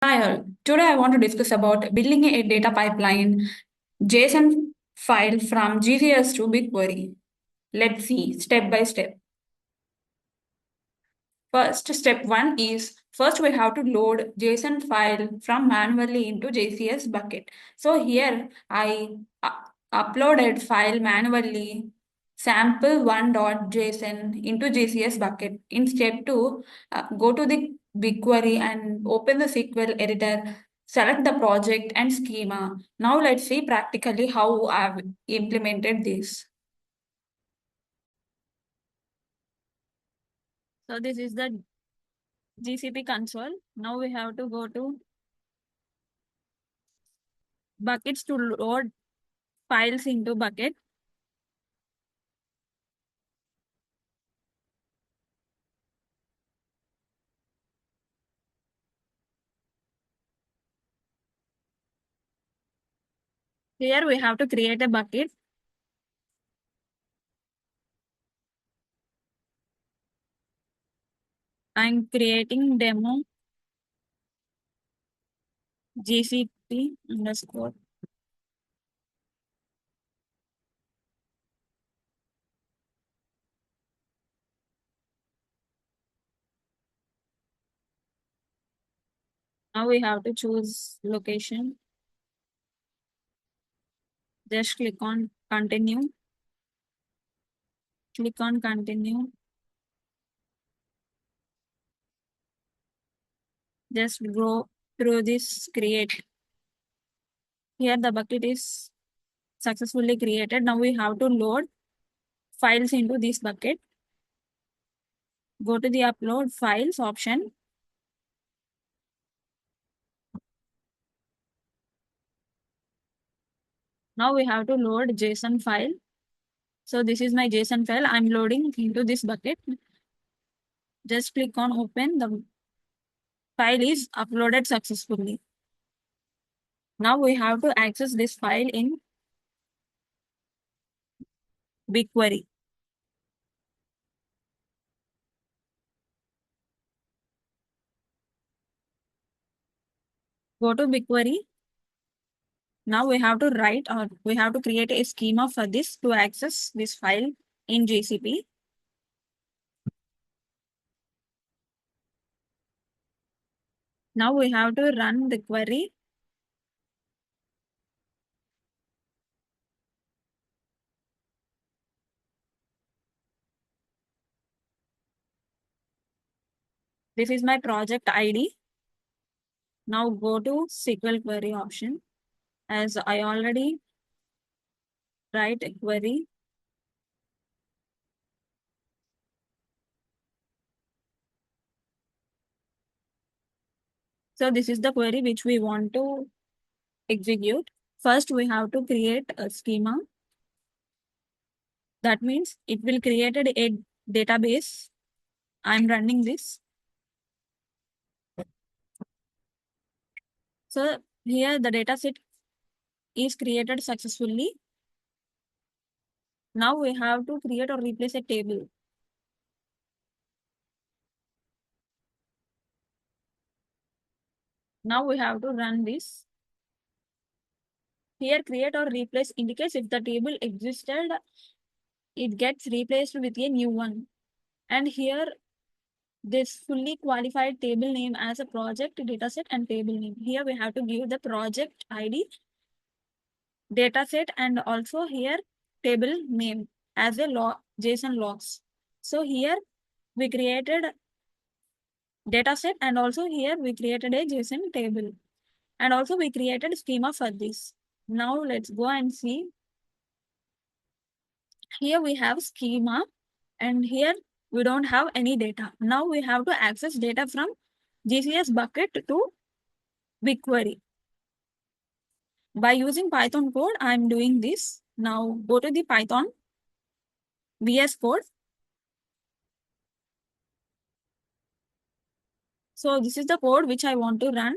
Hi all. Today I want to discuss about building a data pipeline JSON file from GCS to BigQuery. Let's see step by step. First, step one is first we have to load JSON file from manually into JCS bucket. So here I uploaded file manually sample1.json into JCS bucket. In step two, go to the BigQuery and open the SQL editor. Select the project and schema. Now let's see practically how I've implemented this. So this is the GCP console. Now we have to go to buckets to load files into bucket. Here we have to create a bucket. I'm creating demo GCP underscore. Now we have to choose location. Just click on continue. Click on continue. Just go through this create. Here the bucket is successfully created. Now we have to load files into this bucket. Go to the upload files option. Now we have to load JSON file. So this is my JSON file. I'm loading into this bucket. Just click on open. The file is uploaded successfully. Now we have to access this file in BigQuery. Go to BigQuery. Now we have to write or we have to create a schema for this to access this file in GCP. Now we have to run the query. This is my project ID. Now go to SQL query option. As I already write a query. So this is the query which we want to execute. First, we have to create a schema. That means it will create a database. I'm running this. So here the dataset is created successfully. Now we have to create or replace a table. Now we have to run this. Here create or replace indicates if the table existed, it gets replaced with a new one. And here this fully qualified table name as a project, dataset and table name. Here we have to give the project ID, dataset and also here table name as a JSON logs. So here we created dataset and also here we created a JSON table and also we created schema for this. Now let's go and see. Here we have schema and here we don't have any data. Now we have to access data from GCS bucket to BigQuery. By using Python code, I'm doing this. Now go to the Python VS Code. So this is the code which I want to run.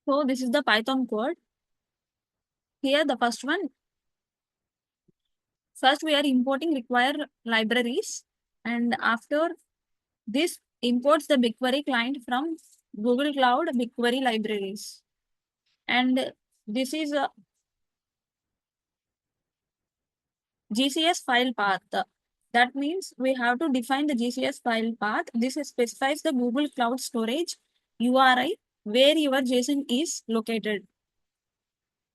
So this is the Python code. Here the first one, First, we are importing required libraries, and after this imports the BigQuery client from Google Cloud BigQuery libraries. And this is a GCS file path. That means we have to define the GCS file path. This specifies the Google Cloud Storage URI where your JSON is located.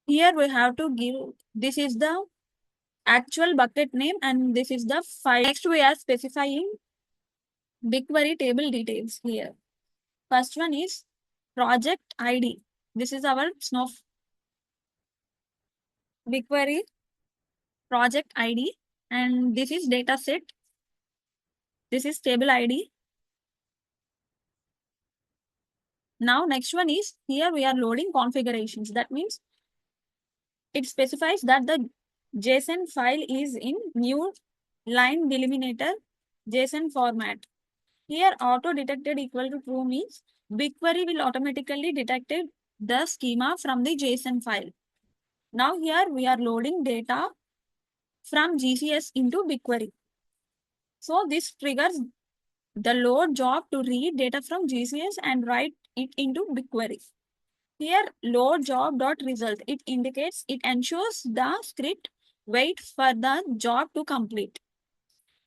Here we have to give, this is the actual bucket name and this is the file. Next we are specifying BigQuery table details here. First one is project ID. This is our Snow BigQuery project ID and this is data set. This is table ID. Now next one is here we are loading configurations. That means it specifies that the JSON file is in new line delimiter JSON format. Here auto detected equal to true means BigQuery will automatically detect the schema from the JSON file. Now here we are loading data from GCS into BigQuery. So this triggers the load job to read data from GCS and write it into BigQuery. Here load job dot result, it indicates, it ensures the script wait for the job to complete.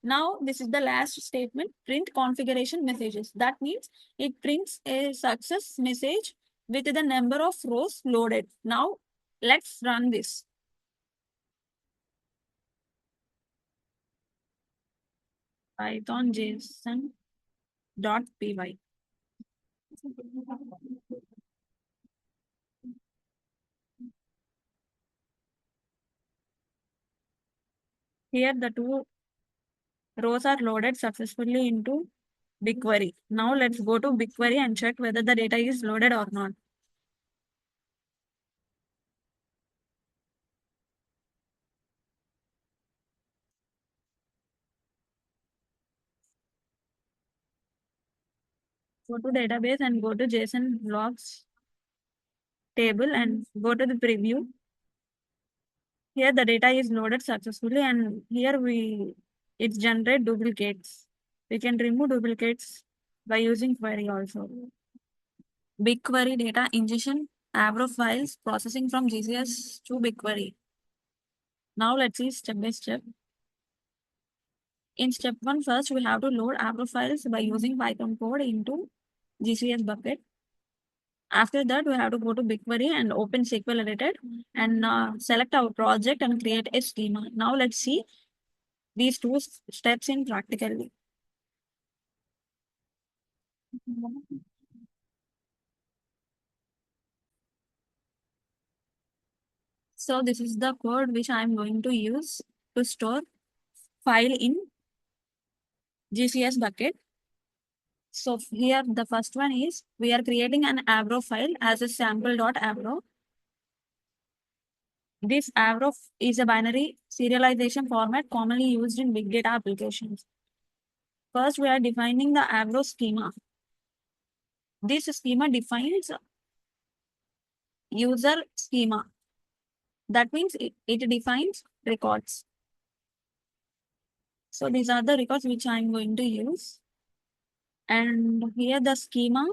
Now this is the last statement, print configuration messages. That means it prints a success message with the number of rows loaded. Now let's run this. Python JSON dot py. Here the two rows are loaded successfully into BigQuery. Now let's go to BigQuery and check whether the data is loaded or not. Go to database and go to JSON logs table and go to the preview. Here the data is loaded successfully and here it generate duplicates. We can remove duplicates by using query also. BigQuery data ingestion, avro files, processing from GCS to BigQuery. Now let's see step by step. In step 1, first we have to load avro files by using Python code into GCS bucket. After that, we have to go to BigQuery and open SQL editor and select our project and create a schema. Now let's see these two steps in practically. So this is the code which I am going to use to store file in GCS bucket. So here the first one is we are creating an avro file as a sample.avro. This avro is a binary serialization format commonly used in big data applications. First, we are defining the avro schema. This schema defines user schema. That means it defines records. So these are the records which I am going to use. And here the schema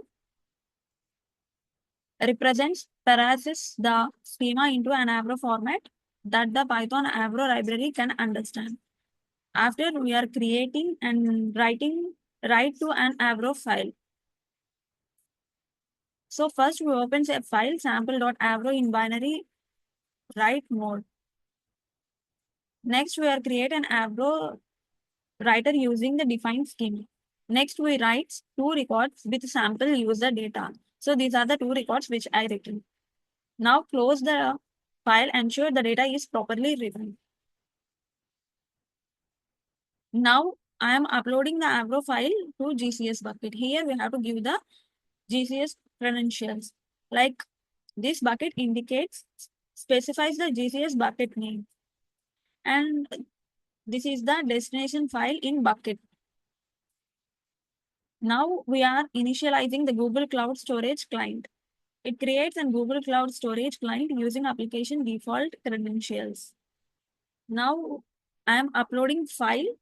represents parases the schema into an avro format that the Python avro library can understand. After we are creating and write to an avro file. So first we open a file sample.avro in binary write mode. Next we are create an avro writer using the defined schema. Next we write two records with sample user data. So these are the two records which I written. Now close the file, ensure the data is properly written. Now I am uploading the avro file to GCS bucket. Here we have to give the GCS credentials. Like this bucket indicates, specifies the GCS bucket name. And this is the destination file in bucket. Now we are initializing the Google Cloud Storage client. It creates a Google Cloud Storage client using application default credentials. Now I am uploading file.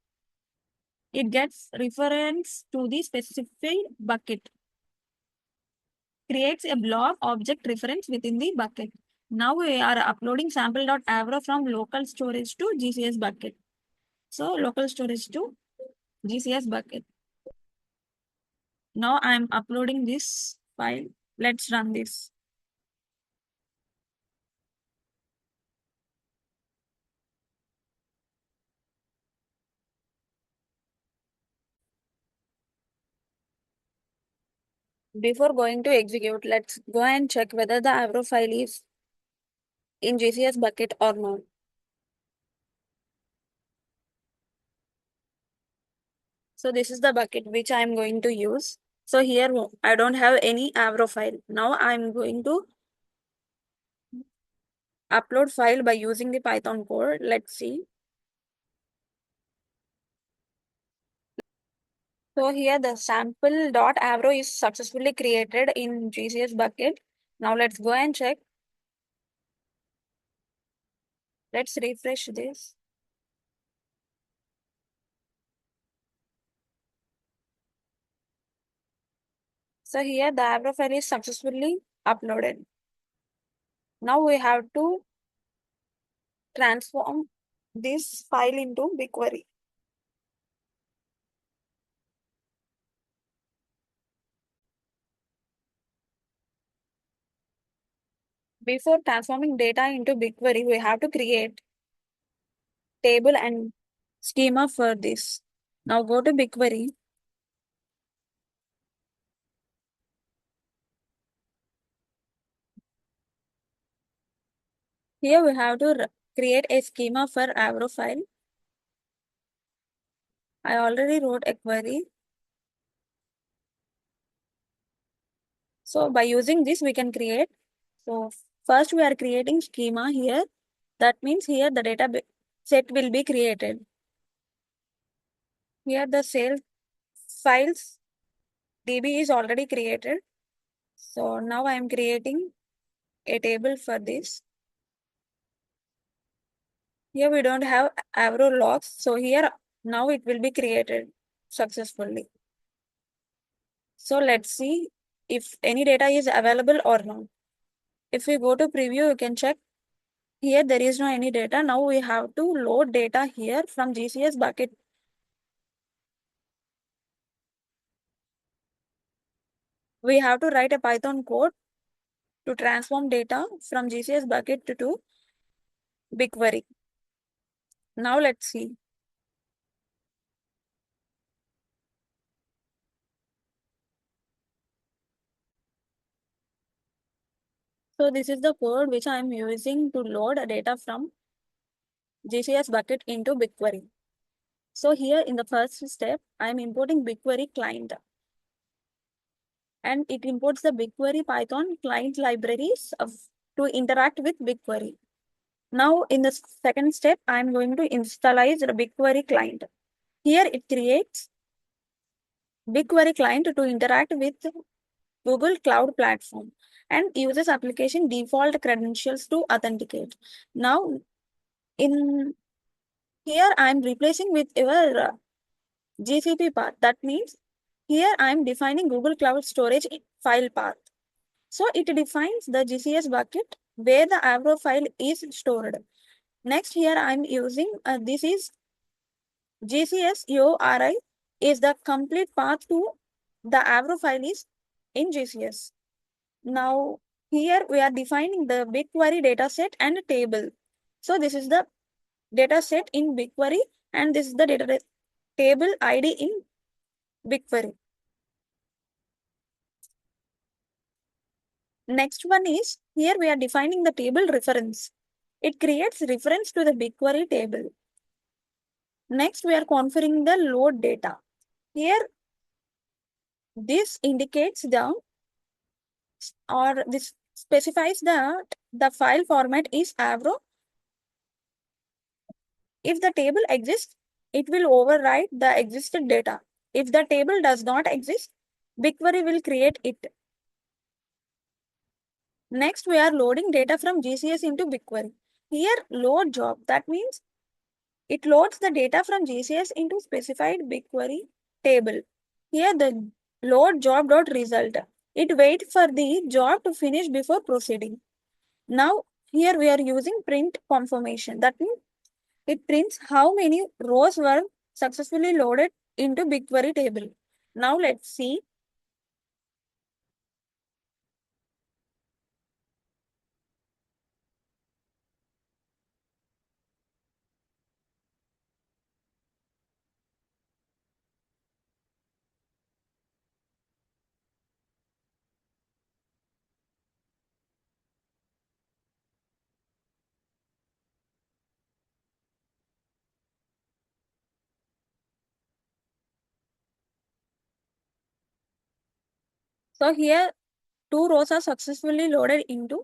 It gets reference to the specified bucket. Creates a blob object reference within the bucket. Now we are uploading sample.avro from local storage to GCS bucket. So local storage to GCS bucket. Now I am uploading this file. Let's run this. Before going to execute, let's go and check whether the avro file is in GCS bucket or not. So this is the bucket which I am going to use. So here I don't have any avro file. Now I am going to upload file by using the Python code. Let's see. So here the sample.avro is successfully created in GCS bucket. Now let's go and check. Let's refresh this. So here the avro file is successfully uploaded. Now we have to transform this file into bigquery. Before transforming data into bigquery, we have to create table and schema for this. Now go to bigquery. Here we have to create a schema for avro file. I already wrote a query. So by using this, we can create. So first we are creating schema here. That means here the data set will be created. Here the sales files DB is already created. So now I am creating a table for this. Here we don't have avro logs. So here now it will be created successfully. So let's see if any data is available or not. If we go to preview, you can check. Here there is no any data. Now we have to load data here from GCS bucket. We have to write a Python code to transform data from GCS bucket to BigQuery. Now let's see. So this is the code which I am using to load data from GCS bucket into BigQuery. So here in the first step, I am importing BigQuery client. And it imports the BigQuery Python client libraries to interact with BigQuery. Now in the second step, I am going to installize the BigQuery client. Here it creates BigQuery client to interact with Google Cloud Platform and uses application default credentials to authenticate. Now in here I am replacing with your GCP path. That means here I am defining Google Cloud Storage file path. So it defines the GCS bucket where the avro file is stored. Next here I am using this is GCS URI is the complete path to the avro file is in GCS. Now here we are defining the BigQuery dataset and table. So this is the dataset in BigQuery and this is the data table ID in BigQuery. Next one is here we are defining the table reference. It creates reference to the BigQuery table. Next, we are configuring the load data. Here, this indicates the or this specifies that the file format is avro. If the table exists, it will overwrite the existed data. If the table does not exist, BigQuery will create it. Next, we are loading data from GCS into BigQuery. Here, load job. That means It loads the data from GCS into specified BigQuery table. Here the load job.result. It waits for the job to finish before proceeding. Now here we are using print confirmation. That means it prints how many rows were successfully loaded into BigQuery table. Now let's see. So here two rows are successfully loaded into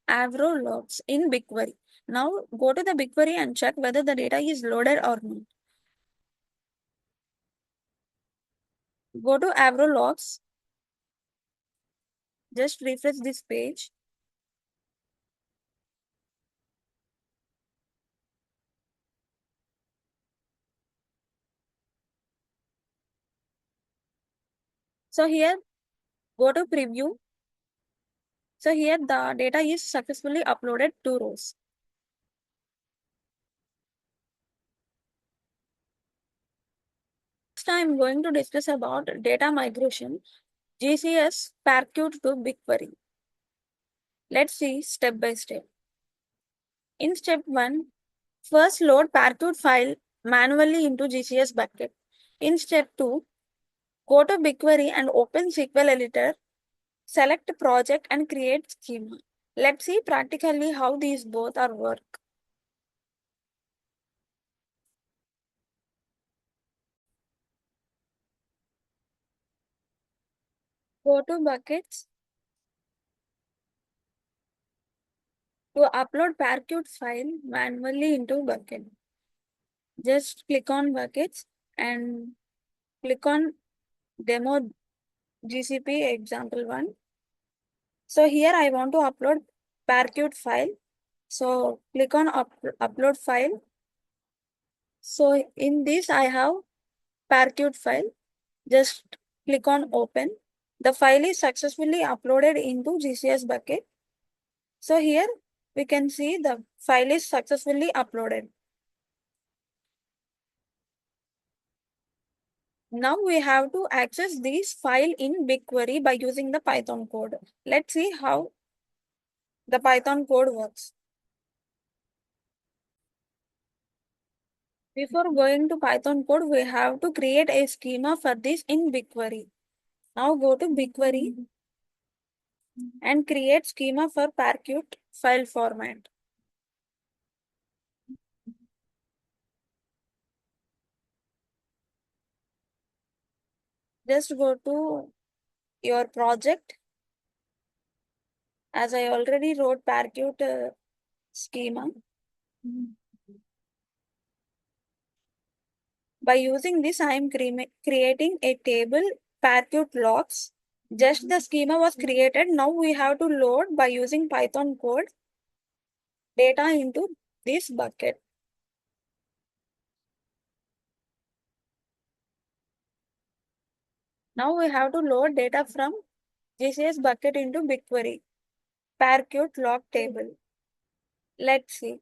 avro logs in BigQuery. Now go to the BigQuery and check whether the data is loaded or not. Go to avro logs. Just refresh this page. So here go to preview. So here the data is successfully uploaded two rows. Next I am going to discuss about data migration, GCS parequte to BigQuery. Let's see step by step. In step 1, first load parequte file manually into GCS bucket. In step 2, go to BigQuery and open SQL editor, select project and create schema. Let's see practically how these both are work. Go to buckets. To upload parequte file manually into bucket, just click on buckets and click on demo GCP example 1. So here I want to upload parequte file. So click on upload file. So in this I have parequte file. Just click on open. The file is successfully uploaded into GCS bucket. So here we can see the file is successfully uploaded. Now we have to access this file in BigQuery by using the Python code. Let's see how the Python code works. Before going to Python code, we have to create a schema for this in BigQuery. Now go to BigQuery and create schema for parequte file format. Just go to your project. As I already wrote parequte schema. By using this, I am creating a table parequte logs. Just the schema was created. Now we have to load by using Python code data into this bucket. Now we have to load data from GCS bucket into BigQuery parequte log table. Let's see.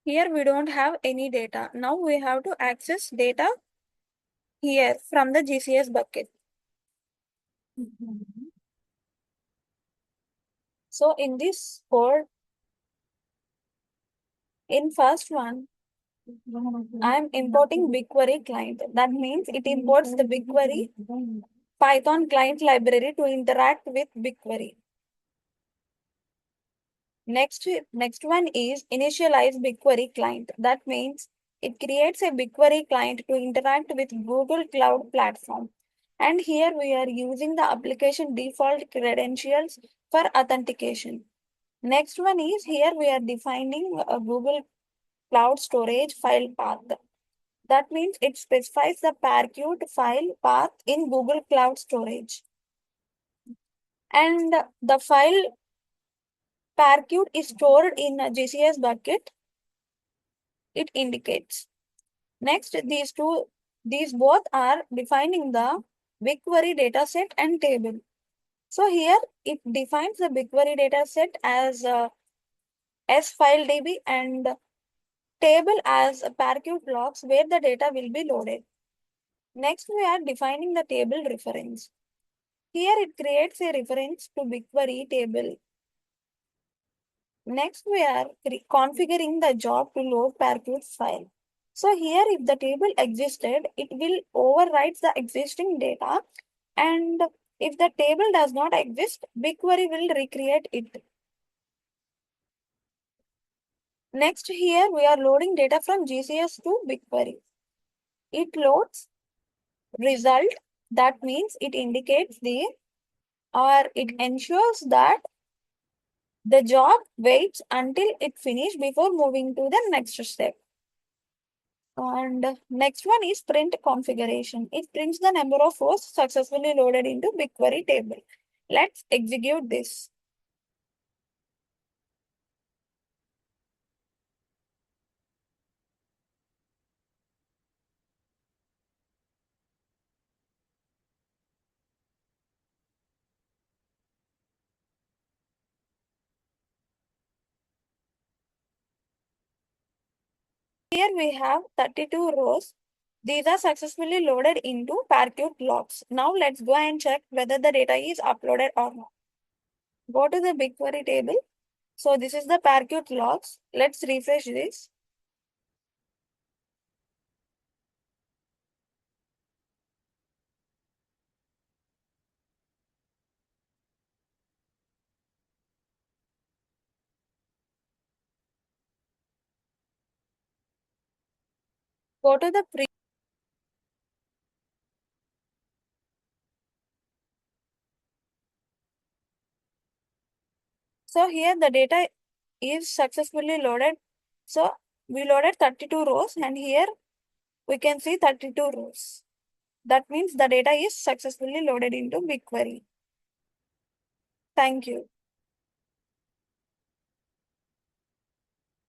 Here we don't have any data. Now we have to access data here from the GCS bucket. So in this code, in first one, I am importing BigQuery client. That means it imports the BigQuery Python client library to interact with BigQuery. Next one is initialize BigQuery client. That means it creates a BigQuery client to interact with Google Cloud Platform. And here we are using the application default credentials for authentication. Next one is here we are defining a Google Cloud storage file path. That means it specifies the parequte file path in Google Cloud Storage. And the file parequte is stored in a GCS bucket, it indicates. Next, these both are defining the BigQuery dataset and table. So here it defines the BigQuery dataset as S file DB and table as parequte blocks where the data will be loaded. Next, we are defining the table reference. Here it creates a reference to BigQuery table. Next, we are configuring the job to load parequte file. So here, if the table existed, it will overwrite the existing data, and if the table does not exist, BigQuery will recreate it. Next, here we are loading data from GCS to BigQuery. It loads result, that means it indicates the, or it ensures that the job waits until it finishes before moving to the next step. And next one is print configuration. It prints the number of rows successfully loaded into BigQuery table. Let's execute this. Here we have 32 rows. These are successfully loaded into parequte logs. Now let's go and check whether the data is uploaded or not. Go to the BigQuery table. So this is the parequte logs. Let's refresh this. Go to the So here the data is successfully loaded. So we loaded 32 rows and here we can see 32 rows. That means the data is successfully loaded into BigQuery. Thank you.